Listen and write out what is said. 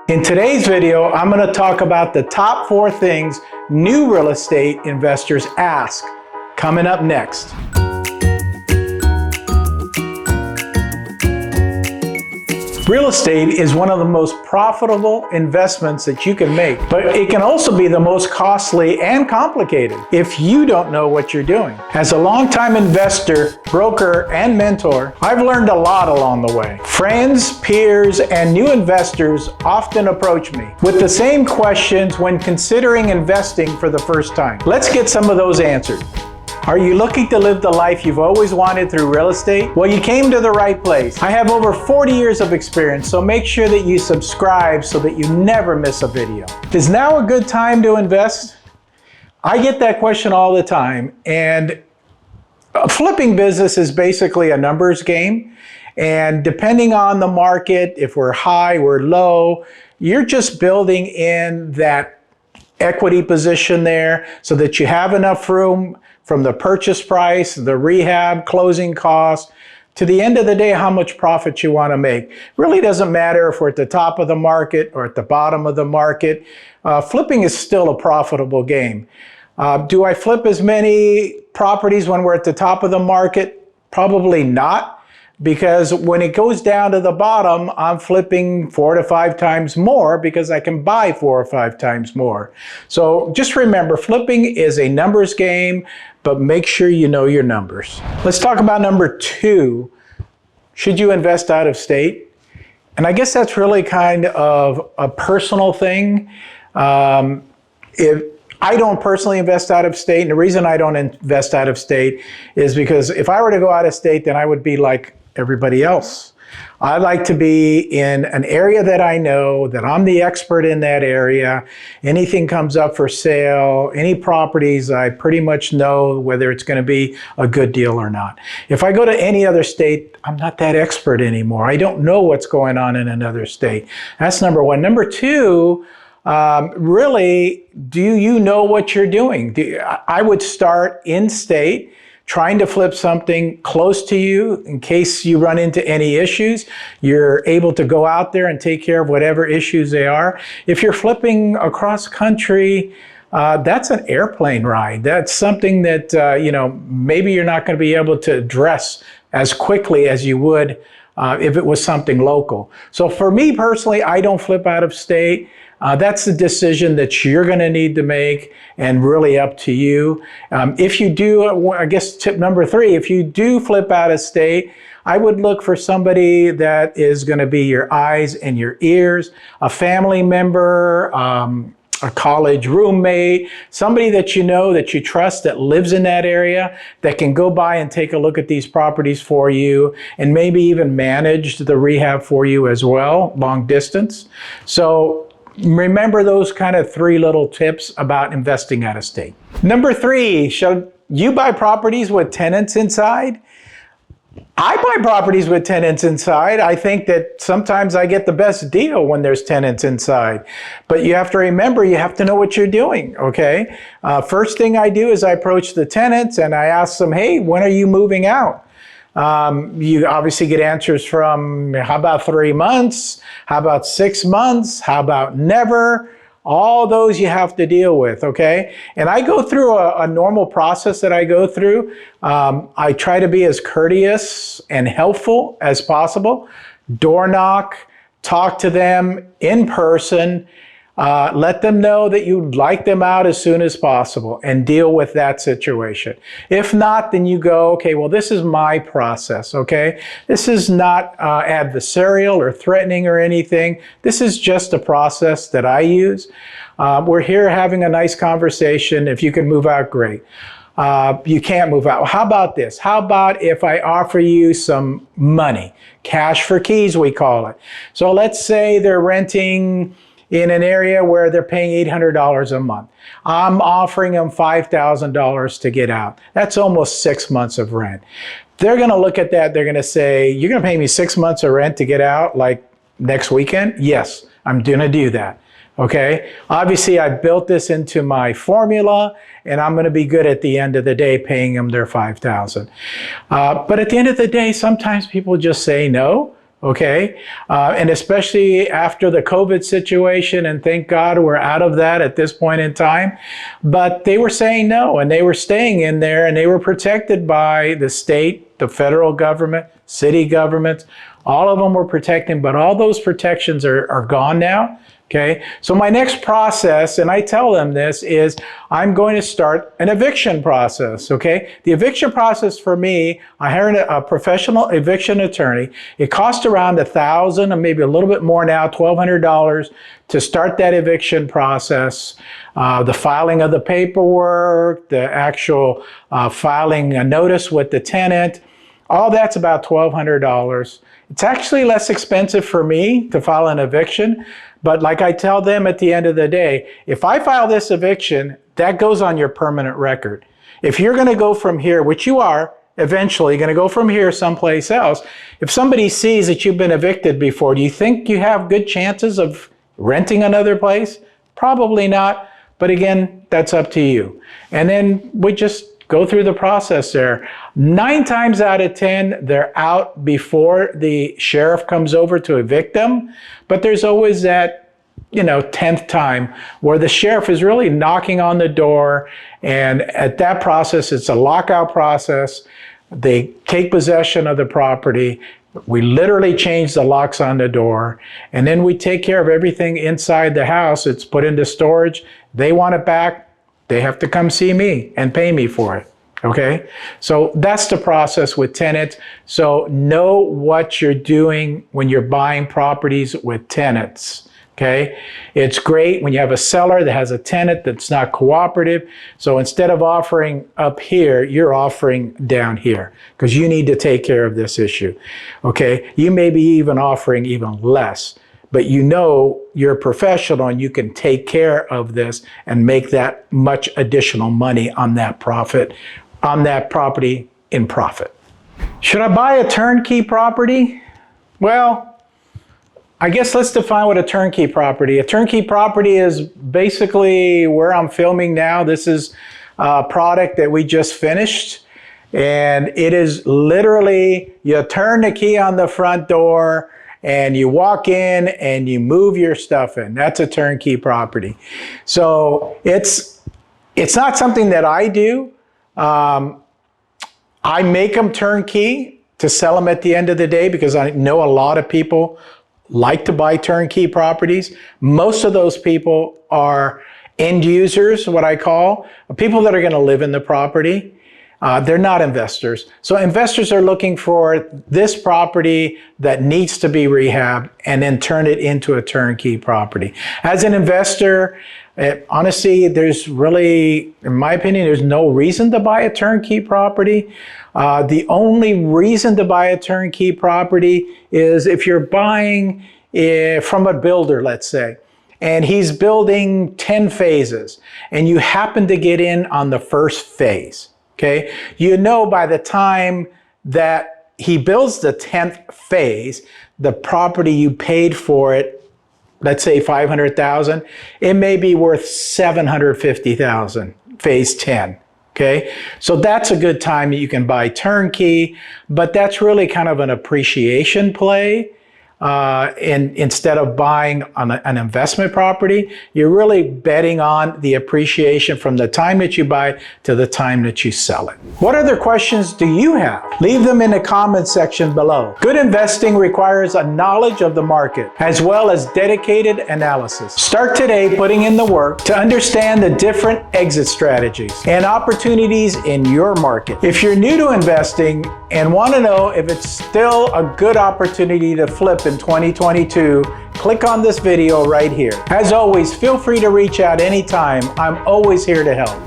In today's video, I'm going to talk about the top 4 things new real estate investors ask. Coming up next. Real estate is one of the most profitable investments that you can make, but it can also be the most costly and complicated if you don't know what you're doing. As a longtime investor, broker, and mentor, I've learned a lot along the way. Friends, peers, and new investors often approach me with the same questions when considering investing for the first time. Let's get some of those answered. Are you looking to live the life you've always wanted through real estate? Well, you came to the right place. I have over 40 years of experience, so make sure that you subscribe so that you never miss a video. Is now a good time to invest? I get that question all the time, and a flipping business is basically a numbers game. And depending on the market, if we're high, we're low, you're just building in that equity position there so that you have enough room from the purchase price, the rehab, closing costs, to the end of the day, how much profit you want to make. Really doesn't matter if we're at the top of the market or at the bottom of the market. Flipping is still a profitable game. Do I flip as many properties when we're at the top of the market? Probably not. Because when it goes down to the bottom, I'm flipping 4 to 5 times more because I can buy 4 or 5 times more. So just remember, flipping is a numbers game, but make sure you know your numbers. Let's talk about number 2. Should you invest out of state? And I guess that's really kind of a personal thing. If I don't personally invest out of state, and the reason I don't invest out of state is because if I were to go out of state, then I would be like everybody else. I like to be in an area that I know, that I'm the expert in that area. Anything comes up for sale, any properties, I pretty much know whether it's going to be a good deal or not. If I go to any other state, I'm not that expert anymore. I don't know what's going on in another state. That's number 1. Number 2, really, do you know what you're doing? I would start in state, trying to flip something close to you in case you run into any issues. You're able to go out there and take care of whatever issues they are. If you're flipping across country, that's an airplane ride. That's something that, maybe you're not going to be able to address as quickly as you would if it was something local. So for me personally, I don't flip out of state. That's the decision that you're going to need to make, and really up to you. If you do, I guess tip number 3, if you do flip out of state, I would look for somebody that is going to be your eyes and your ears, a family member, a college roommate, somebody that you know, that you trust, that lives in that area, that can go by and take a look at these properties for you, and maybe even manage the rehab for you as well, long distance. So remember those kind of 3 little tips about investing out of state. Number 3, should you buy properties with tenants inside? I buy properties with tenants inside. I think that sometimes I get the best deal when there's tenants inside. But you have to remember, you have to know what you're doing, okay? First thing I do is I approach the tenants and I ask them, hey, when are you moving out? You obviously get answers from, how about 3 months? How about 6 months? How about never? All those you have to deal with, okay? And I go through a normal process that I go through. I try to be as courteous and helpful as possible. Door knock, talk to them in person, let them know that you'd like them out as soon as possible and deal with that situation. If not, then you go, okay, well, this is my process, okay? This is not adversarial or threatening or anything. This is just a process that I use. We're here having a nice conversation. If you can move out, great. You can't move out. How about this? How about if I offer you some money? Cash for keys, we call it. So let's say they're renting in an area where they're paying $800 a month. I'm offering them $5,000 to get out. That's almost 6 months of rent. They're going to look at that. They're going to say, you're going to pay me 6 months of rent to get out like next weekend? Yes, I'm going to do that. Okay. Obviously, I built this into my formula, and I'm going to be good at the end of the day paying them their $5,000. But at the end of the day, sometimes people just say no. okay? And especially after the COVID situation, and thank God we're out of that at this point in time. But they were saying no, and they were staying in there, and they were protected by the state, the federal government, city governments. All of them were protecting, but all those protections are gone now. Okay, so my next process, and I tell them this, is I'm going to start an eviction process, okay? The eviction process for me, I hired a professional eviction attorney. It cost around $1,000 or maybe a little bit more now, $1,200 to start that eviction process. The filing of the paperwork, the actual filing a notice with the tenant, all that's about $1,200. It's actually less expensive for me to file an eviction, but like I tell them at the end of the day, if I file this eviction, that goes on your permanent record. If you're going to go from here, which you are, eventually going to go from here someplace else, if somebody sees that you've been evicted before, do you think you have good chances of renting another place? Probably not, but again, that's up to you. And then we just go through the process there. 9 times out of 10, they're out before the sheriff comes over to evict them. But there's always that, 10th time where the sheriff is really knocking on the door. And at that process, it's a lockout process. They take possession of the property. We literally change the locks on the door. And then we take care of everything inside the house. It's put into storage. They want it back. They have to come see me and pay me for it, okay? So that's the process with tenants. So know what you're doing when you're buying properties with tenants, okay? It's great when you have a seller that has a tenant that's not cooperative. So instead of offering up here, you're offering down here because you need to take care of this issue, okay? You may be even offering even less, but you're a professional and you can take care of this and make that much additional money on that profit, on that property in profit. Should I buy a turnkey property? Well, I guess let's define what a turnkey property. A turnkey property is basically where I'm filming now. This is a product that we just finished. And it is literally, you turn the key on the front door and you walk in and you move your stuff in. That's a turnkey property. So it's not something that I do. I make them turnkey to sell them at the end of the day because I know a lot of people like to buy turnkey properties. Most of those people are end users, what I call, people that are going to live in the property. They're not investors. So investors are looking for this property that needs to be rehabbed and then turn it into a turnkey property. As an investor, honestly, there's really, in my opinion, there's no reason to buy a turnkey property. The only reason to buy a turnkey property is if you're buying from a builder, let's say, and he's building 10 phases, and you happen to get in on the first phase. Okay, by the time that he builds the 10th phase, the property you paid for it, let's say $500,000, it may be worth $750,000, phase 10. Okay, so that's a good time that you can buy turnkey, but that's really kind of an appreciation play. Instead of buying on an investment property, you're really betting on the appreciation from the time that you buy to the time that you sell it. What other questions do you have? Leave them in the comment section below. Good investing requires a knowledge of the market as well as dedicated analysis. Start today putting in the work to understand the different exit strategies and opportunities in your market. If you're new to investing and want to know if it's still a good opportunity to flip in 2022, click on this video right here. As always, feel free to reach out anytime. I'm always here to help.